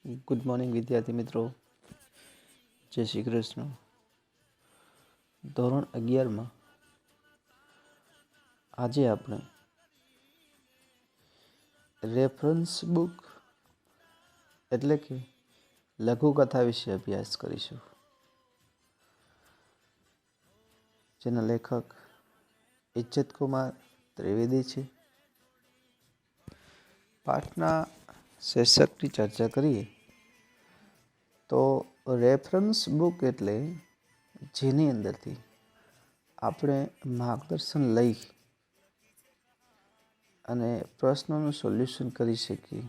Good morning विद्यार्थी मित्रों, जय श्री कृष्ण। ધોરણ 11 આજે આપણે રેફરન્સ બુક એટલે કે લઘુકથા વિશે અભ્યાસ કરીશું, જેના લેખક ઇજ્જત કુમાર ત્રિવેદી છે। પાઠના શીર્ષકની ચર્ચા કરીએ તો રેફરન્સ બુક એટલે જેની અંદરથી આપણે માર્ગદર્શન લઈ અને પ્રશ્નોનું સોલ્યુશન કરી શકીએ,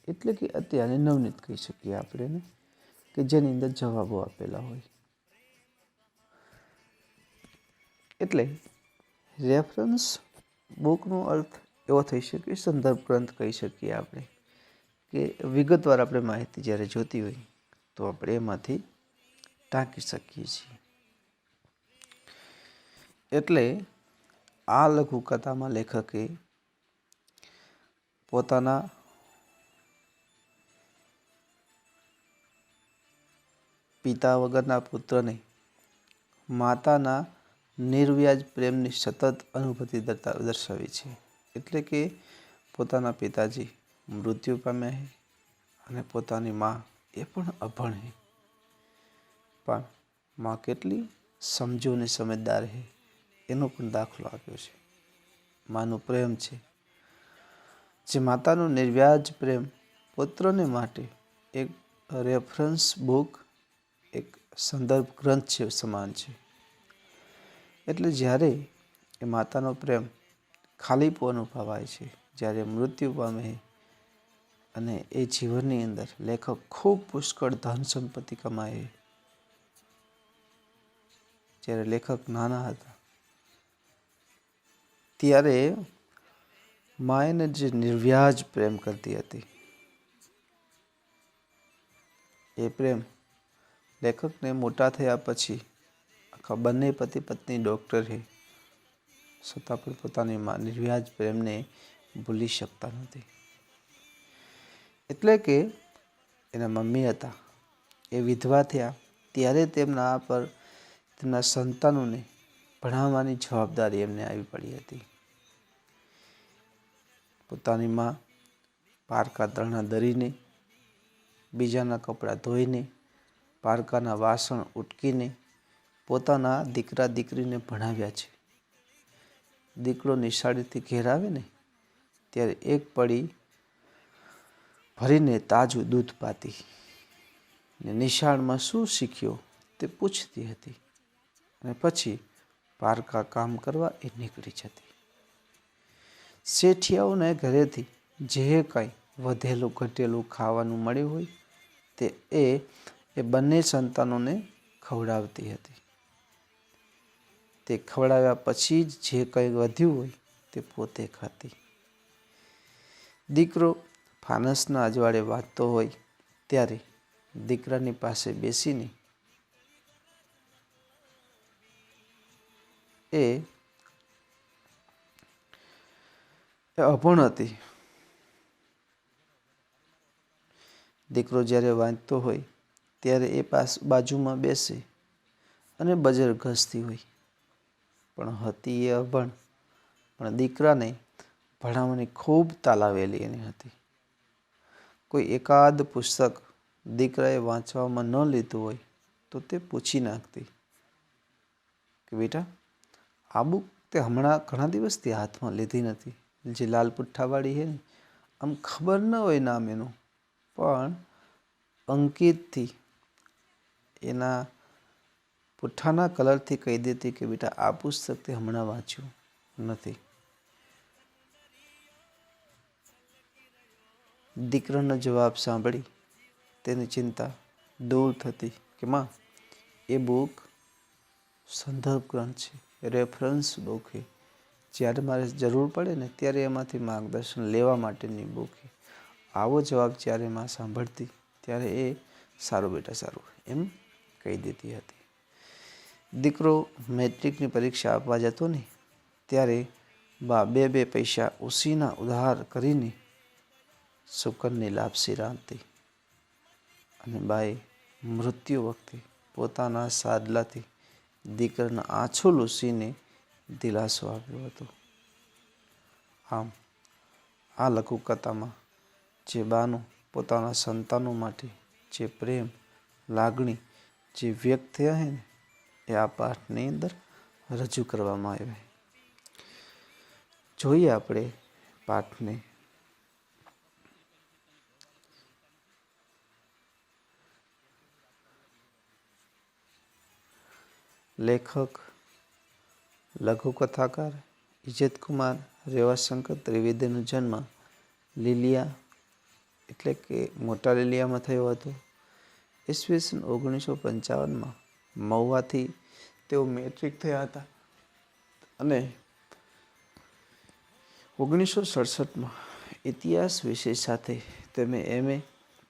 એટલે કે અત્યારે નવનીત કહી શકીએ આપણે કે જેની અંદર જવાબો આપેલા હોય। એટલે રેફરન્સ બુકનો અર્થ એવો થઈ શકે, સંદર્ભ ગ્રંથ કહી શકીએ આપણે, કે વિગતવાર આપણે માહિતી જ્યારે જોતી હોય તો આપણે એમાંથી ટાંકી શકીએ છીએ। એટલે આ લઘુકથામાં લેખકે પોતાના પિતા વગરના પુત્રને માતાના નિર્વ્યાજ પ્રેમની સતત અનુભૂતિ દર્શાવી છે। એટલે કે પોતાના પિતાજી મૃત્યુ પામ્યા છે અને પોતાની માં એ પણ અભણ છે, પણ માં કેટલી સમજુ અને સમજદાર છે એનો પણ દાખલો આપ્યો છે। માનો પ્રેમ છે, જે માતાનો નિર્વ્યાજ પ્રેમ પુત્રને માટે એક રેફરન્સ બુક, એક સંદર્ભ ગ્રંથ છે સમાન છે। એટલે જ્યારે એ માતાનો પ્રેમ ખાલીપો અનુભવાય છે, જ્યારે મૃત્યુ પામે અને એ જીવનની અંદર લેખક ખૂબ પુષ્કળ ધન સંપત્તિ કમાય, જ્યારે લેખક નાના હતા ત્યારે માયને જે નિર્વ્યાજ પ્રેમ કરતી હતી, એ પ્રેમ લેખકને મોટા થયા પછી આખા બંને પતિ પત્ની ડૉક્ટર છે, છતાં પણ પોતાની નિર્વ્યાજ પ્રેમને ભૂલી શકતા નથી। એટલે કે એના મમ્મી હતા એ વિધવા થયા ત્યારે તેમના સંતાનોને ભણાવવાની જવાબદારી એમને આવી પડી હતી। પોતાની માં પારકા દરણા દરીને, બીજાના કપડાં ધોઈને, પારકાના વાસણ ઉટકીને પોતાના દીકરા દીકરીને ભણાવ્યા છે। દીકરો નિશાળેથી ઘેર આવે ને ત્યારે એક પડી ભરીને તાજું દૂધ પાતી ને નિશાળમાં શું શીખ્યો તે પૂછતી હતી, અને પછી પારકા કામ કરવા એ નીકળી જતી। શેઠિયાઓને ઘરેથી જે કાંઈ વધેલું ઘટેલું ખાવાનું મળ્યું હોય તે એ બંને સંતાનોને ખવડાવતી હતી। તે ખવડાવ્યા પછી જ જે કંઈ વધ્યું હોય તે પોતે ખાતી। દીકરો ફાનસના અજવાળે વાંચતો હોય ત્યારે દીકરાની પાસે બેસીને એ અભણ હતી। દીકરો જ્યારે વાંચતો હોય ત્યારે એ બાજુમાં બેસે અને બજર ઘસતી હોય, પણ હતી એ અભણ, પણ દીકરાને ભણાવવાની ખૂબ તાલાવેલી એની હતી। કોઈ એકાદ પુસ્તક દીકરાએ વાંચવામાં ન લીધું હોય તો તે પૂછી નાખતી કે બેટા આ બુક તે હમણાં ઘણા દિવસથી હાથમાં લીધી નથી, જે લાલ પુઠ્ઠાવાળી છે ને, આમ ખબર ન હોય નામ એનું, પણ અંકિતથી એના પુઠ્ઠાના કલરથી કહી દેતી કે બેટા આ પુસ્તક તે હમણાં વાંચ્યું નથી। દીકરાનો જવાબ સાંભળી તેની ચિંતા દૂર થતી કે માં એ બુક સંદર્ભ ગ્રંથ છે, રેફરન્સ બુક છે, જ્યારે મારે જરૂર પડે ને ત્યારે એમાંથી માર્ગદર્શન લેવા માટેની બુક છે। આવો જવાબ જ્યારે માં સાંભળતી ત્યારે એ સારું બેટા સારું એમ કહી દેતી હતી। દીકરો મેટ્રિકની પરીક્ષા આપવા જતો ને ત્યારે બા બે પૈસા ઉસીના ઉધાર કરીને શુકનની લાપસી રાંધતી અને બાએ મૃત્યુ વખતે પોતાના સાદલાથી દીકરાના આંસુ લૂસીને દિલાસો આપ્યો હતો. આમ આ લઘુકથામાં જે બાનું પોતાના સંતાનો માટે જે પ્રેમ લાગણી જે વ્યક્ત થયા છે ને એ આ પાઠની અંદર રજૂ કરવામાં આવ્યા. જોઈએ આપણે પાઠને. લેખક લઘુકથાકાર ઇજ્જતકુમાર રેવાશંકર ત્રિવેદીનો જન્મ લીલિયા એટલે કે મોટા લીલિયામાં થયો હતો. ઈસવીસન 1955માં મહુવાથી તેઓ મેટ્રિક થયા હતા અને 1967માં ઇતિહાસ વિષય સાથે તેમણે MA,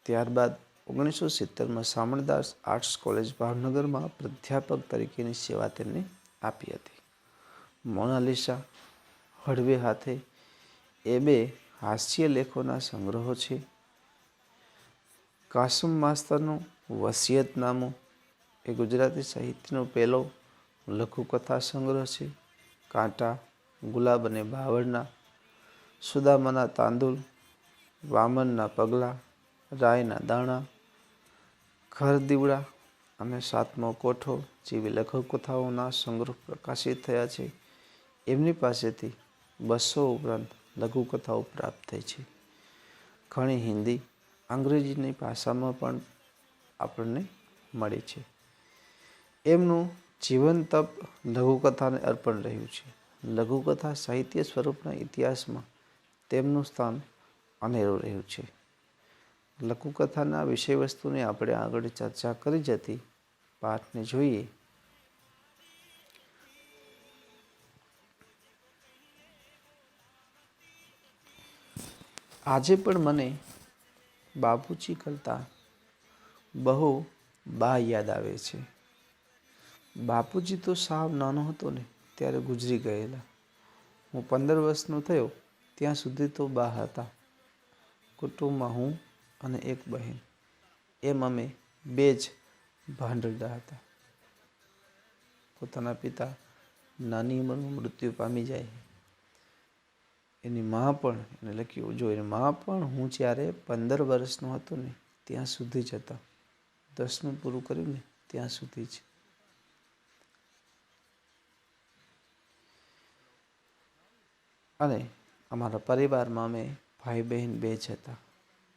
ત્યારબાદ 1970માં શામળદાસ આર્ટ્સ કોલેજ ભાવનગરમાં પ્રાધ્યાપક તરીકેની સેવા તેમને આપી હતી. મોનાલિસા, હળવે હાથે એ બે હાસ્ય લેખોના સંગ્રહો છે. કાસમ માસ્તરનું વસિયતનામું એ ગુજરાતી સાહિત્યનો પહેલો લઘુકથા સંગ્રહ છે. કાંટા, ગુલાબ અને બાવળના, સુદામાના તાંદુલ, વામનના પગલાં, રાયના દાણા, ઘર દીવડા અને સાતમો કોઠો જેવી લઘુકથાઓના સંગ્રહ પ્રકાશિત થયા છે. એમની પાસેથી 200 ઉપરાંત લઘુકથાઓ પ્રાપ્ત થઈ છે. ઘણી હિન્દી, અંગ્રેજીની ભાષામાં પણ આપણને મળી છે. એમનું જીવન તપ લઘુકથાને અર્પણ રહ્યું છે. લઘુકથા સાહિત્ય સ્વરૂપના ઇતિહાસમાં તેમનું સ્થાન અનેરું રહ્યું છે. લઘુકથાના વિષયવસ્તુની આપણે આગળ ચર્ચા કરી જ હતી. પાઠને જોઈએ. આજે પણ મને બાપુજી કરતાં બહુ બા યાદ આવે છે. બાપુજી તો સાવ નાનો હતો ને ત્યારે ગુજરી ગયેલા. હું 15 વર્ષનો થયો ત્યાં સુધી તો બા હતા. કુટુંબમાં હું અને એક બહેન, એમ અમે 2 જ ભાંડરડા હતા. પોતાના પિતા નાની ઉંમરમાં મૃત્યુ પામી જાય. એની મા પણ એને લખ્યું જો એની મા પણ હું જ્યારે 15 વર્ષનો હતો ને ત્યાં સુધી જ હતા. 10મું પૂરું કર્યું ને ત્યાં સુધી જ. અને અમારા પરિવારમાં અમે ભાઈ બહેન 2 જ હતા.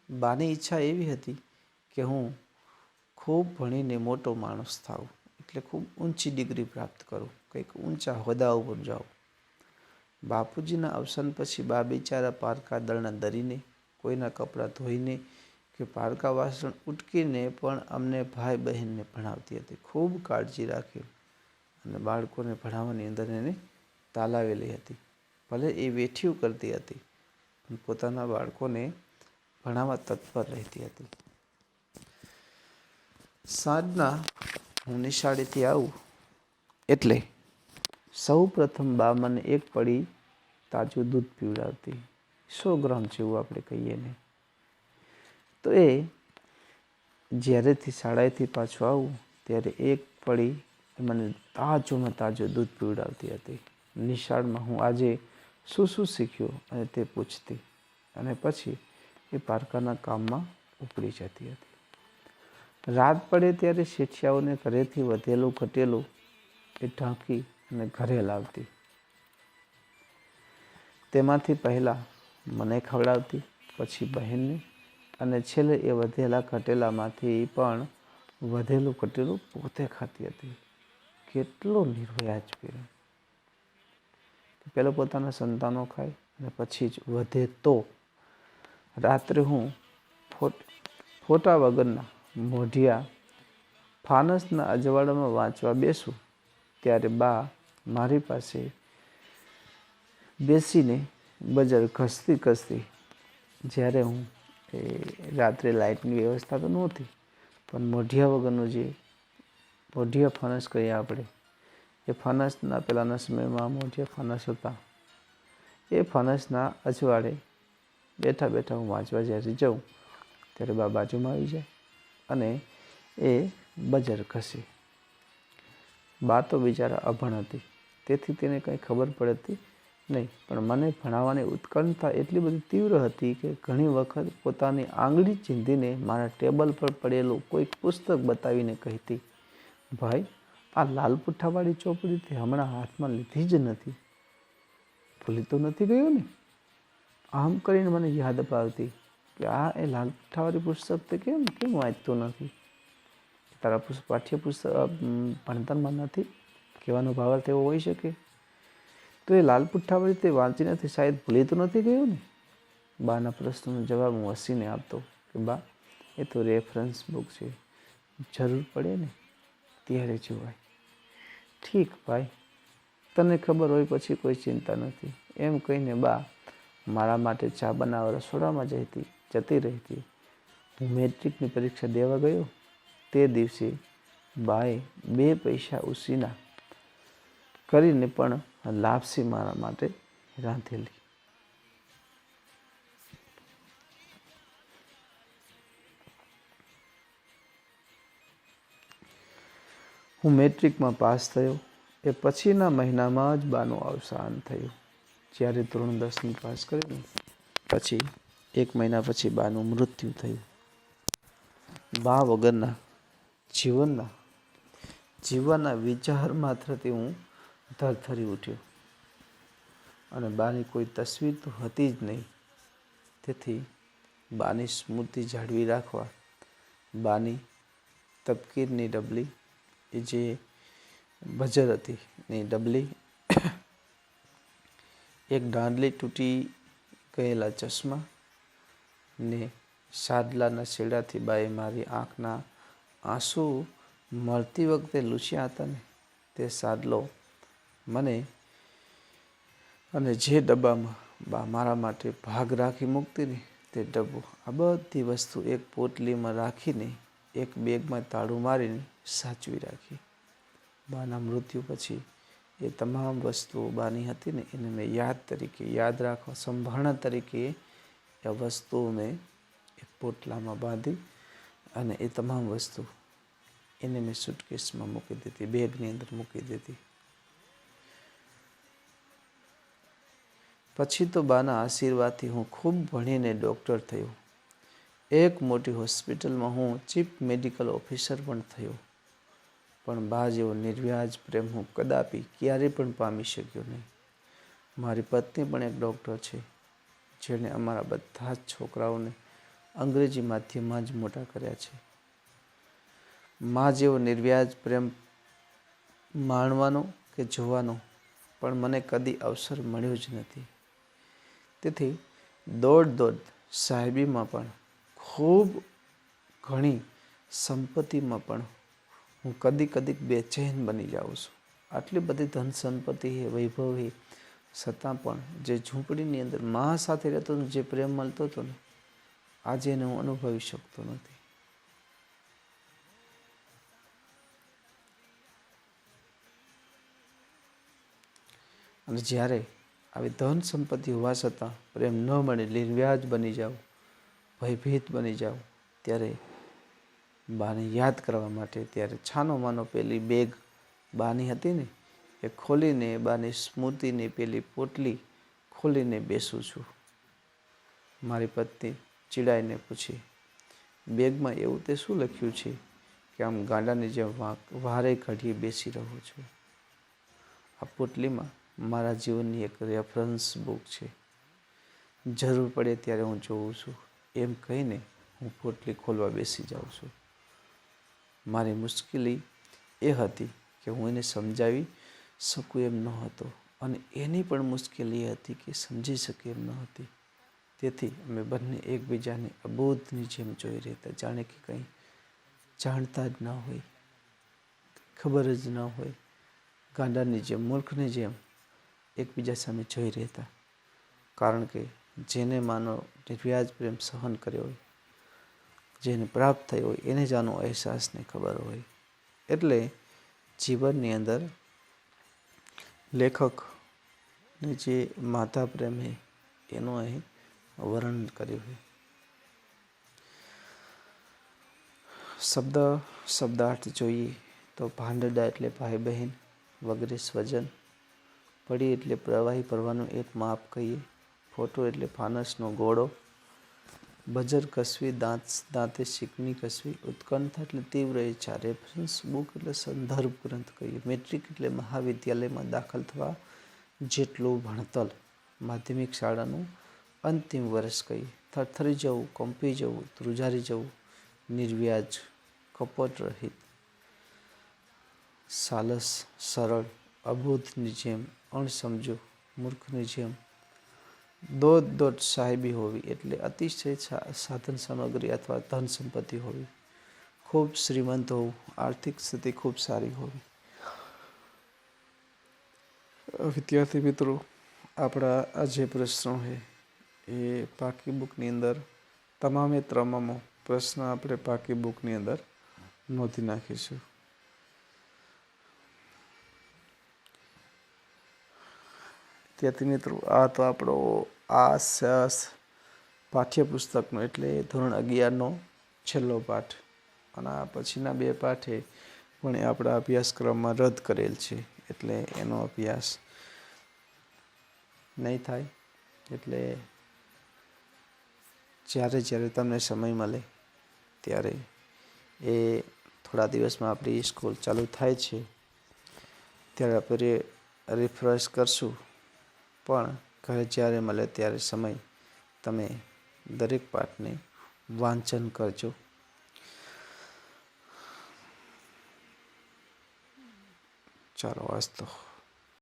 બાની ઈચ્છા એવી હતી કે હું ખૂબ ભણીને મોટો માણસ થાઉં, એટલે ખૂબ ઊંચી ડિગ્રી પ્રાપ્ત કરું, કંઈક ઊંચા હોદ્દા ઉપર જાઉં. બાપુજીના અવસાન પછી બા બિચારા પારકા દળના દરીને, કોઈના કપડાં ધોઈને કે પારકા વાસણ ઉટકીને પણ અમને ભાઈ બહેનને ભણાવતી હતી. ખૂબ કાળજી રાખી અને બાળકોને ભણાવવાની અંદર એને તાલાવેલી હતી. ભલે એ વેઠિયું કરતી હતી પણ પોતાના બાળકોને ભણાવવા તત્પર રહેતી હતી. સાંજના હું નિશાળેથી આવું એટલે સૌ પ્રથમ બા મને એક પડી તાજું દૂધ પીવડાવતી. 100 ગ્રામ જેવું આપણે કહીએ ને. તો એ જ્યારેથી શાળાએથી પાછું આવું ત્યારે એક પડી મને તાજું દૂધ પીવડાવતી હતી. નિશાળમાં હું આજે શું શું શીખ્યો અને તે પૂછતી અને પછી એ પારકાના કામમાં ઉપડી જતી હતી. રાત પડે ત્યારે શેઠિયાઓને ઘરેથી વધેલું ઘટેલું એ ઢાંકી અને ઘરે લાવતી. તેમાંથી પહેલાં મને ખવડાવતી, પછી બહેનને અને છેલ્લે એ વધેલા ઘટેલામાંથી પણ વધેલું ઘટેલું પોતે ખાતી હતી. કેટલો નિર્વ્યાજ પ્રેમ! પહેલાં પોતાના સંતાનો ખાય અને પછી જ વધે તો. રાત્રે હું ફોટા વગરના મોઢિયા ફાનસના અજવાળામાં વાંચવા બેસું ત્યારે બા મારી પાસે બેસીને બજાર ઘસતી જ્યારે હું રાત્રે લાઇટની વ્યવસ્થા તો નહોતી પણ મોઢિયા વગરનું જે મોઢિયા ફાનસ કહીએ આપણે, એ ફાનસના પહેલાંના સમયમાં મોઢિયા ફાનસ હતા. એ ફાનસના અજવાળે બેઠા હું વાંચવા જ્યારે જાઉં ત્યારે બા બાજુમાં આવી જાય અને એ બજર ઘસી. બા તો બિચારા અભણ હતી, તેથી તેને કંઈ ખબર પડતી નહીં, પણ મને ભણાવવાની ઉત્કંઠતા એટલી બધી તીવ્ર હતી કે ઘણી વખત પોતાની આંગળી ચીંધીને મારા ટેબલ પર પડેલું કોઈક પુસ્તક બતાવીને કહેતી, ભાઈ, આ લાલ પુઠ્ઠાવાળી ચોપડી તે હમણાં હાથમાં લીધી જ નથી, ભૂલી તો નથી ગયો ને? આમ કરીને મને યાદ અપાવતી કે આ એ લાલ પુઠ્ઠાવાળી પુસ્તક તે કેમ વાંચતો નથી? તારા પાઠ્યપુસ્તક ભણતરમાં નથી? કહેવાનો ભાવાર્થ એવો હોઈ શકે. તો એ લાલ પુઠ્ઠાવાળી તે વાંચી નથી, શાયદ ભૂલી તો નથી ગયો ને? બાના પ્રશ્નનો જવાબ હું હસીને આપતો કે બા, એ તો રેફરન્સ બુક છે, જરૂર પડે ને ત્યારે જોવાય. ઠીક ભાઈ, તને ખબર હોય પછી કોઈ ચિંતા નથી, એમ કહીને બા મારા માટે ચા બનાવવા રસોડામાં જતી રહેતી. હું મેટ્રિકની પરીક્ષા દેવા ગયો તે દિવસે બાએ 2 પૈસા ઉછીના કરીને પણ લાપસી મારા માટે રાંધેલી. હું મેટ્રિકમાં પાસ થયો એ પછીના મહિનામાં જ બાનું અવસાન થયું. જ્યારે ધોરણ 10 પાસ કર્યું પછી 1 મહિના પછી બાનું મૃત્યુ થયું. બા વગરના જીવનના વિચાર માત્રથી હું થરથરી ઉઠ્યો અને બાની કોઈ તસવીર તો હતી જ નહીં. તેથી બાની સ્મૃતિ જાળવી રાખવા બાની તપકીરની ડબલી, એ જે બજર હતી એની ડબલી, એક દાંડલી તૂટી ગયેલા ચશ્મા ને સાદલાના છેડાથી બાએ મારી આંખના આંસુ મળતી વખતે લૂછ્યા હતા ને તે સાદલો મને, અને જે ડબ્બામાં બા મારા માટે ભાગ રાખી મૂકતી ને તે ડબ્બો, આ બધી વસ્તુ એક પોટલીમાં રાખીને એક બેગમાં તાળું મારીને સાચવી રાખી. બાના મૃત્યુ પછી એ તમામ વસ્તુઓ બાની હતી ને એને મેં યાદ રાખવા, સંભાળના તરીકે એ વસ્તુઓ મેં એક પોટલામાં બાંધી અને એ તમામ વસ્તુ એને મેં સુટકેસમાં મૂકી દીધી, બેગની અંદર મૂકી દીધી. પછી તો બાના આશીર્વાદથી હું ખૂબ ભણીને ડૉક્ટર થયો. એક મોટી હોસ્પિટલમાં હું ચીફ મેડિકલ ઓફિસર પણ થયો. પણ બા જેવો નિર્વ્યાજ પ્રેમ હું કદાપી ક્યારેય પણ પામી શક્યો નહીં. મારી પત્ની પણ એક ડૉક્ટર છે, જેણે અમારા બધા જ છોકરાઓને અંગ્રેજી માધ્યમમાં જ મોટા કર્યા છે. મા જેવો નિર્વ્યાજ પ્રેમ માણવાનો કે જોવાનો પણ મને કદી અવસર મળ્યો જ નથી. તેથી દોડ સાહેબીમાં પણ, ખૂબ ઘણી સંપત્તિમાં પણ હું કદીક બેચેન બની જાઉં છું. આટલી બધી ધન સંપત્તિ વૈભવી છતાં પણ જે ઝૂંપડીની અંદર મા સાથે રહેતો જે પ્રેમ મળતો હતો ને, આજે એને હું અનુભવી શકતો નથી. અને જ્યારે આવી ધન સંપત્તિ હોવા છતાં પ્રેમ ન મળે, નિર્વ્યાજ બની જાવ, ભયભીત બની જાવ, ત્યારે બાને યાદ કરવા માટે ત્યારે છાનો માનો પેલી બેગ બાની હતી ને એ ખોલીને બાની સ્મૃતિની પેલી પોટલી ખોલીને બેસું છું. મારી પત્ની ચીડાઈને પૂછે, બેગમાં એવું તે શું લખ્યું છે કે આમ ગાંડાની જેમ વારે ઘડીએ બેસી રહો છો? આ પોટલીમાં મારા જીવનની એક રેફરન્સ બુક છે, જરૂર પડે ત્યારે હું જોઉં છું. એમ કહીને હું પોટલી ખોલવા બેસી જાઉં છું. મારી મુશ્કેલી એ હતી કે હું એને સમજાવી શકું એમ ન હતો, અને એની પણ મુશ્કેલી એ હતી કે સમજી શકે એમ ન હતી. તેથી અમે બંને એકબીજાને અબોધની જેમ જોઈ રહેતા, જાણે કે કંઈ જાણતા જ ન હોય, ખબર જ ન હોય. ગાંડાની જેમ, મૂર્ખની જેમ એકબીજા સામે જોઈ રહેતા. કારણ કે જેને માનો નિર્વ્યાજ પ્રેમ સહન કર્યો હોય, જેને પ્રાપ્ત થયો હોય, એને જ આનો અહેસાસને ખબર હોય. એટલે જીવનની અંદર લેખકને જે માતા પ્રેમ છે એનું અહીં વર્ણન કર્યું છે. શબ્દાર્થ જોઈએ તો ભાંડડા એટલે ભાઈ બહેન વગેરે સ્વજન. પડી એટલે પ્રવાહી ભરવાનું એક માપ કહીએ. ફોટો એટલે ફાનસનો ગોળો. બજર કસવી દાંતે શીકણી કસવી. ઉત્કંઠા એટલે તીવ્ર ઈચ્છા. રેફરન્સ બુક એટલે સંદર્ભ ગ્રંથ કહીએ. મેટ્રિક એટલે મહાવિદ્યાલયમાં દાખલ થવા જેટલું ભણતર. માધ્યમિક શાળાનું અંતિમ વર્ષ કહીએ. થરથરી જવું, કંપી જવું, ધ્રુજારી જવું. નિર્વ્યાજ, કપટ રહિત. સાલસ, સરળ, અબોધની જેમ, અણસમજુ, મૂર્ખની જેમ. દોટ સાહેબી હોવી એટલે અતિશય સાધન સામગ્રી અથવા ધન સંપત્તિ હોવી. ખૂબ શ્રીમંત હોવું, આર્થિક સ્થિતિ ખૂબ સારી હોવી. વિદ્યાર્થી મિત્રો, આપણા આ જે પ્રશ્નો છે એ પાકી બુકની અંદર તમામ પ્રશ્ન આપણે પાકી બુકની અંદર નોંધી નાખીશું. વિદ્યાર્થી મિત્રો, આ તો આપણો પાઠ્યપુસ્તકનો એટલે ધોરણ 11નો છેલ્લો પાઠ. અને આ પછીના 2 પાઠ પણ આપણા અભ્યાસક્રમમાં રદ કરેલ છે, એટલે એનો અભ્યાસ નહીં થાય. એટલે જ્યારે તમને સમય મળે ત્યારે એ થોડા દિવસમાં આપણી સ્કૂલ ચાલુ થાય છે ત્યારે આપણે રિફ્રેશ કરશું. પણ ઘરે જ્યારે મળે ત્યારે સમય તમે દરેક પાઠને વાંચન કરજો. ચાલો, વાંચતો.